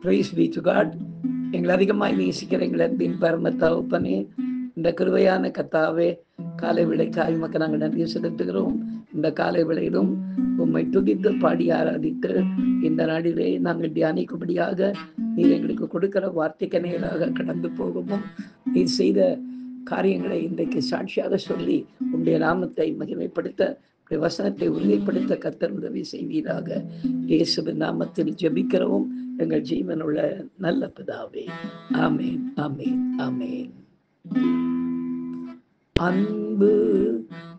Price B to God. எங்களை அதிகமாய் நேசிக்கிற எங்கள் அன்பின் பரம தகப்பனே, இந்த கிருபையான கர்த்தாவே, காலை விளைக்காய் மக்கள் நாங்கள் நன்றி செலுத்துகிறோம். இந்த காலை விளையிலும் உம்மை துதித்து பாடி ஆராதித்து இந்த நாளிலே நாங்கள் தியானிக்கும்படியாக நீர் எங்களுக்கு கொடுக்கிற வார்த்தைக்கு நேராக கடந்து போகவும், நீர் செய்த காரியங்களை இன்றைக்கு சாட்சியாக சொல்லி உம்முடைய நாமத்தை மகிமைப்படுத்த, வசனத்தை உறுதிப்படுத்த கர்த்தர் உதவி செய்வீராக. இயேசுவின் நாமத்தில் ஜெபிக்கிறோம் எங்கள் ஜீவனுள்ள நல்ல பிதாவே. ஆமேன், ஆமேன், ஆமேன். அன்பு,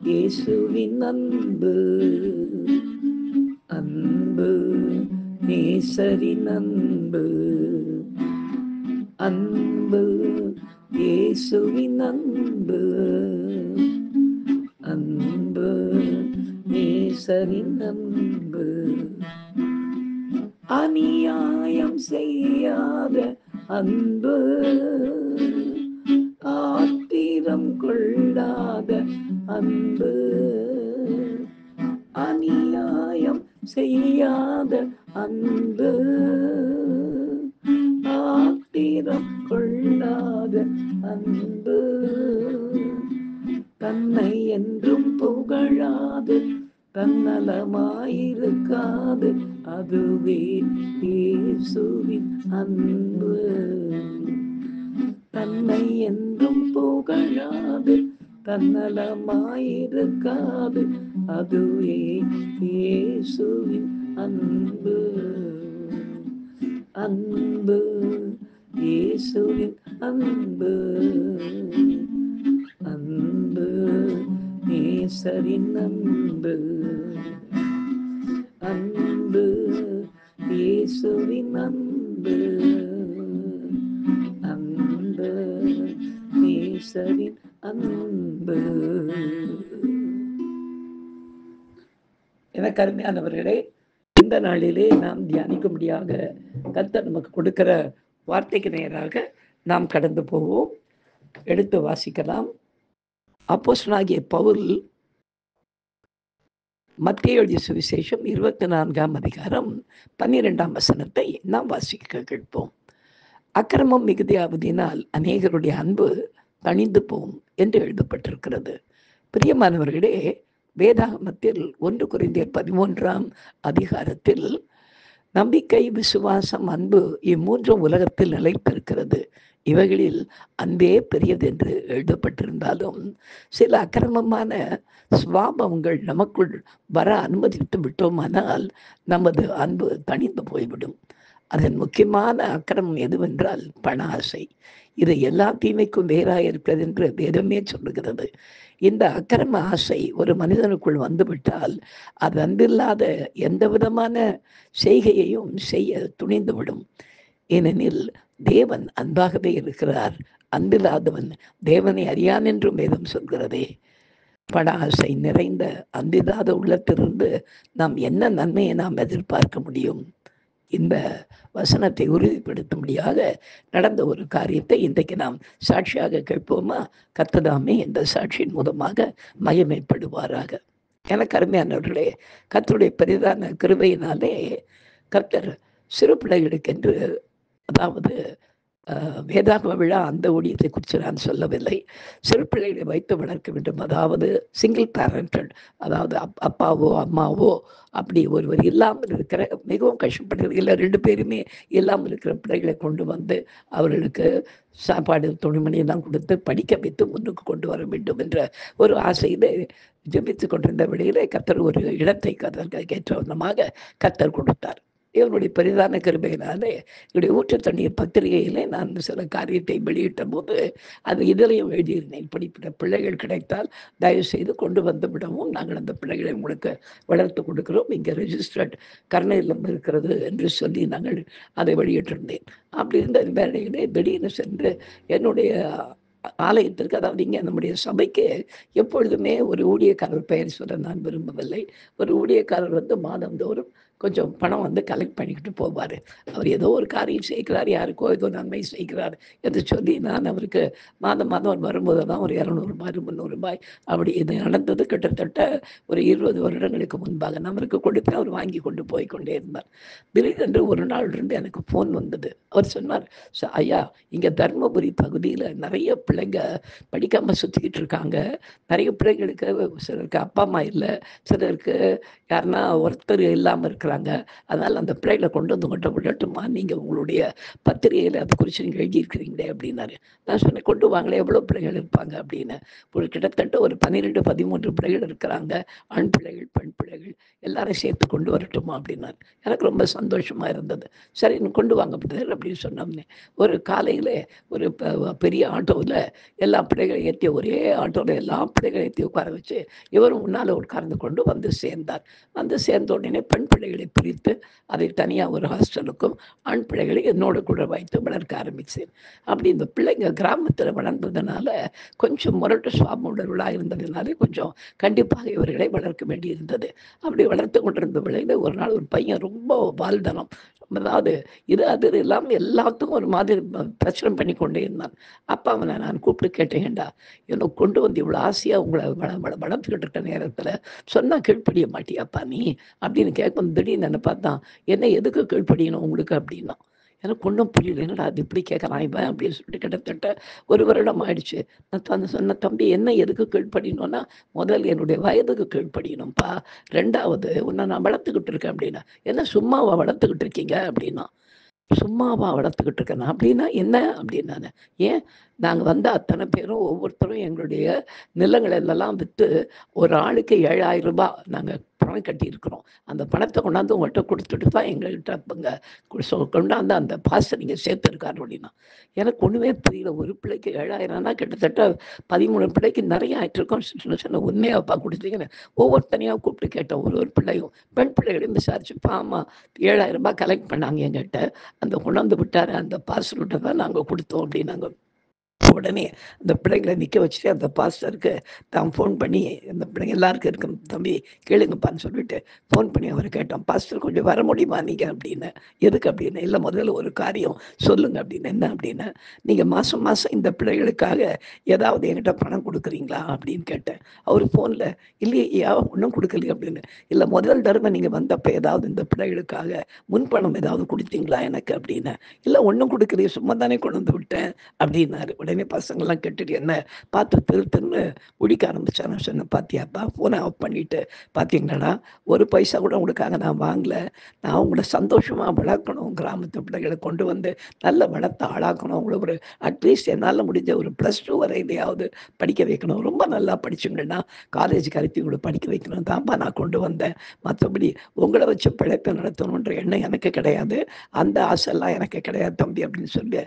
இயேசுவின் அன்பு, அன்பு, நேசரின் அன்பு, அன்பு, இயேசுவின் அன்பு, அன்பு, நேசரின் அன்பு, அநியாயம் செய்யாத அன்பு, ஆத்திரம் கொள்ளாத அன்பு, அநியாயம் செய்யாத அன்பு, ஆத்திரம் கொள்ளாத அன்பு, தன்னை என்றும் புகழாது தன்னலமாயிருக்காது, அதுவே இயேசுவின் அன்பு. தன்னை என்றும் புகழாது தன்னலமாயிருக்காது, அதுவே இயேசுவின் அன்பு. அன்பு, இயேசுவின் அன்பு, அன்பு, நேசரின் அன்பு, அன்பு, இயேசுவின் அன்பு, அன்பு, நேசரின் அன்பு. எனக்கு அருமையானவர்களே, இந்த நாளிலே நாம் தியானிக்கும்படியாக கர்த்தர் நமக்கு கொடுக்கிற வார்த்தைக்கு நேராக நாம் கடந்து போவோம். எடுத்து வாசிக்கலாம். அப்போஸ்தலனாகிய பவுல் மத்தேயு எழுதிய சுவிசேஷம் 24ஆம் அதிகாரம் 12ஆம் வசனத்தை நாம் வாசிக்க கேட்போம். அக்கிரமம் மிகுதியாவதினால் அநேகருடைய அன்பு தணிந்து போகும் என்று எழுதப்பட்டிருக்கிறது. பிரியமானவர்களே, வேதாகமத்தில் 1 கொரிந்தியர் 13ஆம் அதிகாரத்தில் நம்பிக்கை, விசுவாசம், அன்பு இம்மூன்றும் உலகத்தில் நிலைத்திருக்கிறது, இவைகளில் அன்பே பெரியது என்று எழுதப்பட்டிருந்தாலும், சில அக்கிரமமான சுவாபங்கள் நமக்குள் வர அனுமதித்து விட்டோமானால் நமது அன்பு தணிந்து போய்விடும். அதன் முக்கியமான அக்கிரமம் எதுவென்றால் பண ஆசை. இது எல்லா தீமைக்கும் வேறாக இருக்கிறது என்று வேதமே சொல்லுகிறது. இந்த அக்கிரம ஆசை ஒரு மனிதனுக்குள் வந்துவிட்டால் அது அன்பில்லாத எந்த விதமான செய்கையையும் செய்ய துணிந்துவிடும். ஏனெனில் தேவன் அன்பாகவே இருக்கிறார். அன்பில்லாதவன் தேவனை அறியான் என்றும் வேதம் சொல்கிறதே. பண ஆசை நிறைந்த அன்பில்லாத உள்ளத்திலிருந்து நாம் என்ன நன்மையை நாம் எதிர்பார்க்க முடியும்? இந்த வசனத்தை உறுதிப்படுத்தும்படியாக நடந்த ஒரு காரியத்தை இன்றைக்கு நாம் சாட்சியாக கேட்போமா? கர்த்ததாமே இந்த சாட்சியின் மூலமாக மகிமைப்படுவாராக. எனக்கு அருமையானவர்களே, கர்த்தருடைய பெரிதான கிருபையினாலே கர்த்தர் சிறு பிள்ளைகளுக்கென்று, அதாவது வேதாகம விழா அந்த ஊழியத்தை குறித்து நான் சொல்லவில்லை, சிறு பிள்ளைகளை வைத்து வளர்க்க வேண்டும். அதாவது சிங்கிள் பேரண்டட், அதாவது அப்பாவோ அம்மாவோ அப்படி ஒருவர் இல்லாமல் இருக்கிற, மிகவும் கஷ்டப்படுகிறது, இல்லை 2 பேருமே இல்லாமல் இருக்கிற பிள்ளைகளை கொண்டு வந்து அவர்களுக்கு சாப்பாடு, துணிமணியெல்லாம் கொடுத்து படிக்க வைத்து முன்னுக்கு கொண்டு வர வேண்டும் என்ற ஒரு ஆசையில் ஜெபித்து கொண்டிருந்த வெளியிலே கர்த்தர் ஒரு இடத்தை கேட்ட வண்ணமாக கர்த்தர் கொடுத்தார். இவனுடைய பெரிதான கிருபையினாலே என்னுடைய ஊற்று தண்ணீர் பத்திரிகையிலே நான் சில காரியத்தை வெளியிட்ட போது அது இதிலையும் எழுதியிருந்தேன். இப்படிப்பட்ட பிள்ளைகள் கிடைத்தால் தயவு செய்து கொண்டு வந்து விடவும், நாங்கள் அந்த பிள்ளைகளை உங்களுக்கு வளர்த்து கொடுக்கிறோம், இங்கே ரெஜிஸ்டர்ட் கருணையிலம் இருக்கிறது என்று சொல்லி நாங்கள் அதை வெளியிட்டிருந்தேன். அப்படி இருந்த வேலையிலே திடீர்னு சென்று என்னுடைய ஆலயத்திற்கு, அதாவது இங்கே நம்முடைய சபைக்கு எப்பொழுதுமே ஒரு ஊழியக்காரர் பெயர் சொல்ல நான் விரும்பவில்லை. ஒரு ஊழியக்காரர் வந்து மாதந்தோறும் கொஞ்சம் பணம் வந்து கலெக்ட் பண்ணிக்கிட்டு போவார். அவர் ஏதோ ஒரு காரியம் செய்கிறார், யாருக்கோ ஏதோ நன்மை செய்கிறார் என்று சொல்லி நான் அவருக்கு மாதம் மாதம் அவர் வரும்போதெல்லாம் ஒரு ரூ. 200 ரூ. 300 அப்படி இது நடந்தது கிட்டத்தட்ட ஒரு 20 வருடங்களுக்கு முன்பாக. நான் அவருக்கு கொடுப்பேன், அவர் வாங்கி கொண்டு போய் கொண்டே இருந்தார். திடீரென்று ஒரு நாள் இருந்து எனக்கு ஃபோன் வந்தது. அவர் சொன்னார், ஐயா இங்கே தர்மபுரி பகுதியில் நிறைய பிள்ளைங்க படிக்காம சுற்றிக்கிட்டு இருக்காங்க. நிறைய பிள்ளைங்களுக்கு சிலருக்கு அப்பா அம்மா இல்லை, சிலருக்கு யாருன்னா ஒருத்தர் இல்லாமல் இருக்கிறாங்க. அதனால் அந்த பிள்ளைகளை கொண்டு வந்து கொண்டு விடட்டுமா, நீங்கள் உங்களுடைய பத்திரிகையில் அதை குறித்து நீங்கள் எழுதியிருக்கிறீங்களே அப்படின்னாரு. நான் சொன்னேன், கொண்டு வாங்களே, எவ்வளோ பிள்ளைகள் இருப்பாங்க அப்படின்னு. ஒரு கிட்டத்தட்ட ஒரு 12 13 பிள்ளைகள் இருக்கிறாங்க, ஆண் பிள்ளைகள் பெண் பிள்ளைகள், எல்லாரும் சேர்த்து கொண்டு வரட்டுமா அப்படின்னாரு. எனக்கு ரொம்ப சந்தோஷமாக இருந்தது. சரி கொண்டு வாங்க பிரதர் அப்படின்னு சொன்னோம்னே, ஒரு காலையில் ஒரு பெரிய ஆட்டோவில் எல்லா பிள்ளைகளையும் ஏற்றி, ஒரே ஆட்டோவில் எல்லா பிள்ளைகளையும் ஏற்றி உட்கார வச்சு இவரும் முன்னால் உட்கார்ந்து கொண்டு வந்து சேர்ந்தார். வந்து சேர்ந்த உடனே பெண் பிள்ளைகளை பிரித்து அதை தனியாக ஒரு ஹாஸ்டலுக்கும், ஆண் பிள்ளைகளை என்னோட கூட வைத்து வளர்க்க ஆரம்பித்தேன். அப்படி இந்த பிள்ளைங்க கிராமத்தில் வளர்ந்ததுனால கொஞ்சம் முரட்டு சுவாபமுள்ளவர்களாக இருந்ததுனால கொஞ்சம் கண்டிப்பாக இவர்களை வளர்க்க வேண்டியிருந்தது. அப்படி வளர்த்து கொண்டிருந்த பிள்ளைகள் ஒரு நாள் ஒரு பையன் ரொம்ப வால்தனம், அதாவது இது அது இல்லாமல் எல்லாத்துக்கும் ஒரு மாதிரி பிரச்சனை பண்ணி கொண்டே இருந்தான். அப்பா அவனை நான் கூப்பிட்டு கேட்டேன், ஏண்டா எனக்கு கொண்டு வந்து இவ்வளோ ஆசையாக உங்களை வளர்த்துக்கிட்டு இருக்க நேரத்தில் சொன்னால் கீழ்ப்படிய மாட்டியாப்பா நீ அப்படின்னு கேட்கும். திடீர்னு என்ன பார்த்தான், என்ன எதுக்கு கீழ்ப்படியணும் உங்களுக்கு அப்படின்னா. எனக்கு ஒன்றும் புரியல, என்னடா அது இப்படி கேட்கலாம் இவன் அப்படின்னு சொல்லிட்டு கிட்டத்தட்ட ஒரு வருடம் ஆயிடுச்சு. நான் சொன்ன, தம்பி என்ன எதுக்கு கீழ்ப்படியணும்னா, முதல் என்னுடைய வயதுக்கு கீழ்ப்படியணும்ப்பா, ரெண்டாவது உன்னை நான் வளர்த்துக்கிட்டு இருக்கேன் அப்படின்னா. என்ன சும்மாவா வளர்த்துக்கிட்டு இருக்கீங்க அப்படின்னா. சும்மாவா வளர்த்துக்கிட்டு இருக்கேன் அப்படின்னா என்ன அப்படின்னானே. ஏன் நாங்கள் வந்த அத்தனை பேரும் ஒவ்வொருத்தரும் எங்களுடைய நிலங்கள் எல்லாம் விற்று ஒரு ஆளுக்கு 7,000 ரூபாய் நாங்கள் பணம் கட்டியிருக்கிறோம். அந்த பணத்தை கொண்டாந்து உங்கள்கிட்ட கொடுத்துட்டு தான் எங்கள்கிட்ட இங்கே கொண்டாந்து அந்த பாசை நீங்கள் சேர்த்துருக்காரு அப்படின்னா. எனக்கு ஒன்றுமே புரியல. ஒரு பிள்ளைக்கு 7,000னா கிட்டத்தட்ட 13 பிள்ளைக்கு நிறைய ஆகிட்டு இருக்கோம். சின்ன உண்மையாப்பா கொடுத்தீங்கன்னு ஒவ்வொருத்தனையாக கூப்பிட்டு கேட்டோம். ஒரு பிள்ளையும் பெண் பிள்ளைகளையும் விசாரிச்சுப்பா. ஆமாம் 7,000 ரூபாய் கலெக்ட் பண்ணாங்க எங்கிட்ட, அந்த கொண்டாந்து விட்டார், அந்த பார்சல் விட்ட தான் நாங்கள் கொடுத்தோம் அப்படின்னாங்க. உடனே அந்த பிள்ளைங்களை நிற்க வச்சுட்டு அந்த பாஸ்டருக்கு தான் ஃபோன் பண்ணி, அந்த பிள்ளைங்க எல்லாருக்கும் இருக்கும், தம்பி கேளுங்கப்பான்னு சொல்லிட்டு ஃபோன் பண்ணி அவரை கேட்டோம், பாஸ்டர் கொஞ்சம் வர முடியுமா நீங்கள் அப்படின்னு. எதுக்கு அப்படின்னு. இல்லை முதல்ல ஒரு காரியம் சொல்லுங்க அப்படின்னு. என்ன அப்படின்னு, நீங்கள் மாதம் மாதம் இந்த பிள்ளைகளுக்காக ஏதாவது என்கிட்ட பணம் கொடுக்குறீங்களா அப்படின்னு கேட்டேன். அவர் ஃபோனில் இல்லையா ஒன்றும் கொடுக்கலையே அப்படின்னு. இல்லை முதல் தடவை நீங்கள் வந்தப்போ ஏதாவது இந்த பிள்ளைகளுக்காக முன்பணம் ஏதாவது கொடுத்தீங்களா எனக்கு அப்படின்னு. இல்லை ஒன்றும் கொடுக்கலையே, சும்மா தானே கொண்டு வந்து விட்டேன் அப்படின்னாரு. உடனே பசங்கள்லாம் கேட்டுட்டு என்ன பார்த்து திருன்னு முடிக்க ஆரம்பிச்சாங்க. சொன்னேன், பாத்தியாப்பா ஃபோனை ஆஃப் பண்ணிட்டு, பார்த்தீங்களாடா ஒரு பைசா கூட உங்களுக்காக நான் வாங்கலை, நான் உங்களை சந்தோஷமாக வளர்க்கணும், கிராமத்து பிள்ளைகளை கொண்டு வந்து நல்ல வளர்த்து ஆளாக்கணும், உங்களை ஒரு அட்லீஸ்ட் என்னால் முடிஞ்ச ஒரு +2 வரையிலையாவது படிக்க வைக்கணும், ரொம்ப நல்லா படிச்சுங்கன்னா காலேஜுக்கு அனுப்பி உங்களை படிக்க வைக்கணும் தான்ப்பா நான் கொண்டு வந்தேன், மற்றபடி உங்களை வச்சு பிழைப்பை நடத்தணுன்ற எண்ணம் எனக்கு கிடையாது, அந்த ஆசைலாம் எனக்கு கிடையாது தம்பி அப்படின்னு சொல்லி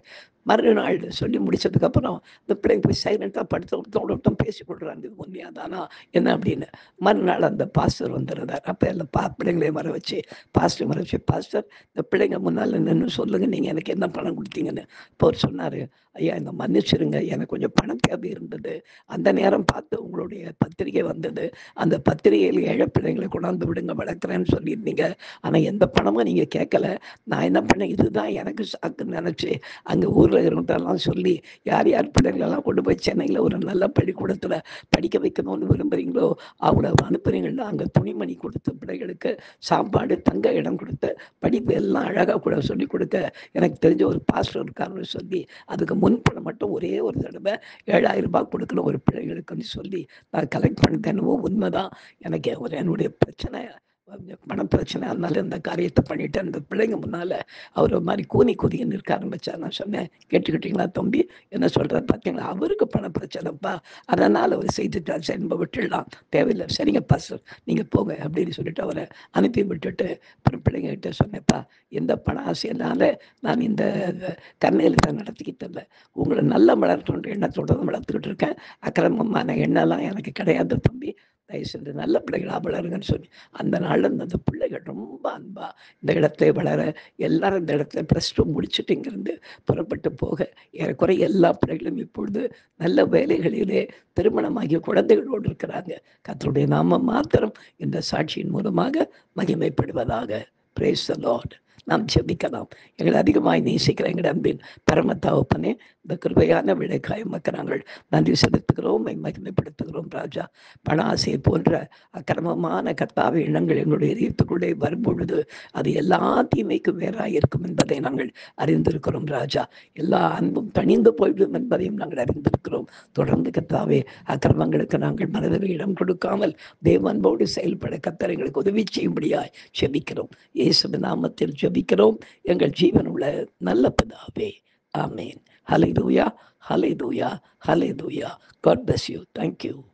மறுநாள் சொல்லி முடிச்சதுக்கப்புறம் இந்த பிள்ளைங்க போய் சைலண்ட்டாக படுத்து ஒருத்தவங்க பேசி கொடுக்குறாங்க, இது உண்மையாக தானா என்ன அப்படின்னு. மறுநாள் அந்த பாஸ்டர் வந்துடுறார். அப்போ எல்லாம் பிள்ளைங்களையும் வர வச்சு பாஸ்டர் வர வச்சு, பாஸ்டர் இந்த பிள்ளைங்க முன்னால் நின்று சொல்லுங்கள் நீங்கள் எனக்கு என்ன பணம் கொடுத்தீங்கன்னு. இப்போ அவர் சொன்னார், ஐயா இந்த மன்னிச்சிருங்க, எனக்கு கொஞ்சம் பணம் தேவை இருந்தது, அந்த நேரம் பார்த்து உங்களுடைய பத்திரிகை வந்தது, அந்த பத்திரிகையில் ஏழை பிள்ளைங்களை கொண்டாந்து விடுங்க வளர்க்குறேன்னு சொல்லியிருந்தீங்க, ஆனால் எந்த பணமும் நீங்கள் கேட்கல, நான் என்ன பண்ணேன் இதுதான் எனக்கு சாக்குன்னு நினச்சி அங்கே ஊரில் இருக்கிறவங்கள்ட்டெல்லாம் சொல்லி யார் யார் பிள்ளைங்களெல்லாம் கொண்டு போய் சென்னையில் ஒரு நல்ல பள்ளிக்கூடத்தில் படிக்க வைக்கணும்னு விரும்புகிறீங்களோ அவங்கள அனுப்புறீங்கன்னா அங்கே துணிமணி கொடுத்து பிள்ளைகளுக்கு சாப்பாடு தங்க இடம் கொடுத்து படிப்பு எல்லாம் அழகாக கூட சொல்லிக் கொடுக்க எனக்கு தெரிஞ்ச ஒரு பாஸ்டர் இருக்காருன்னு சொல்லி அதுக்கு முன்பணம் மட்டும் ஒரே ஒரு தடவை 7,000 ரூபாய் கொடுக்கணும் ஒரு பிள்ளைகளுக்குன்னு சொல்லி நான் கலெக்ட் பண்ணதேனவோ உண்மைதான். எனக்கு என்னுடைய பிரச்சனை பண பிரச்சனை, அதனால இந்த காரியத்தை பண்ணிட்டு அந்த பிள்ளைங்க முன்னால் அவர் ஒரு மாதிரி கூனின்னு இருக்க ஆரம்பிச்சார். நான் சொன்னேன், கேட்டுக்கிட்டீங்களா தம்பி என்ன சொல்கிறார் பார்த்தீங்களா, அவருக்கு பண பிரச்சனைப்பா, அதனால் அவர் செய்துட்டார், சரி நம்ம விட்டுடலாம் தேவையில்லை, சரிங்க பாஸ்டர் நீங்கள் போங்க அப்படின்னு சொல்லிட்டு அவரை அனுப்பி விட்டுட்டு அப்புறம் பிள்ளைங்ககிட்ட சொன்னேன்ப்பா, எந்த பண ஆசையினால நான் இந்த கர்ணையிலத்தை நடத்திக்கிட்டு இல்லை, உங்களை நல்லா வளர்க்கணுன்ற எண்ணத்தோட தான் வளர்த்துக்கிட்டு இருக்கேன், அக்கிரமமான எண்ணெல்லாம் எனக்கு கிடையாது தம்பி, தயவு செஞ்சு நல்ல பிள்ளைகளாக வளருங்கன்னு சொல்லி அந்த நாளில் அந்த பிள்ளைகள் ரொம்ப அன்பா இந்த இடத்துல வளர, எல்லாரும் இந்த இடத்துல +2 முடிச்சுட்டு இங்கிருந்து புறப்பட்டு போக ஏறக்குறைய எல்லா பிள்ளைகளும் இப்பொழுது நல்ல வேலைகளிலே திருமணமாகிய குழந்தைகளோடு இருக்கிறாங்க. கர்த்தருடைய நாமம் மாத்திரம் இந்த சாட்சியின் மூலமாக மகிமைப்படுவதாக. Praise the Lord. நாம் ஜெபிக்கலாம். எங்களை அதிகமாய் நேசிக்கிற எங்கள் அன்பின் பரம தகப்பனே, இந்த கிருபையான விடைக்காய் உமக்கு நாங்கள் நன்றி செலுத்துகிறோம், மகிமைப்படுத்துகிறோம் ராஜா. பண ஆசை போன்ற அக்கிரமமான கர்த்தாவே எண்ணங்கள் எங்களுடைய இதயத்துக்குள்ளே வரும்பொழுது அது எல்லா தீமைக்கும் வேறாய் இருக்கும் என்பதை நாங்கள் அறிந்திருக்கிறோம் ராஜா. எல்லா அன்பும் தணிந்து போய்விடும் என்பதையும் நாங்கள் அறிந்திருக்கிறோம். தொடர்ந்து கர்த்தாவே அக்கிரமங்களுக்கு நாங்கள் மனதில் இடம் கொடுக்காமல் தேவ அன்போடு செயல்பட கர்த்தர் எங்களுக்கு உதவி செய்யும்படியாய் ஜெபிக்கிறோம். இயேசுவின் நாமத்தில் ஜெபிக்கிறோம் எங்கள் ஜீவனுள்ள நல்ல பிதாவே. ஆமென். ஹல்லேலூயா, ஹல்லேலூயா, ஹல்லேலூயா. God bless you. Thank you.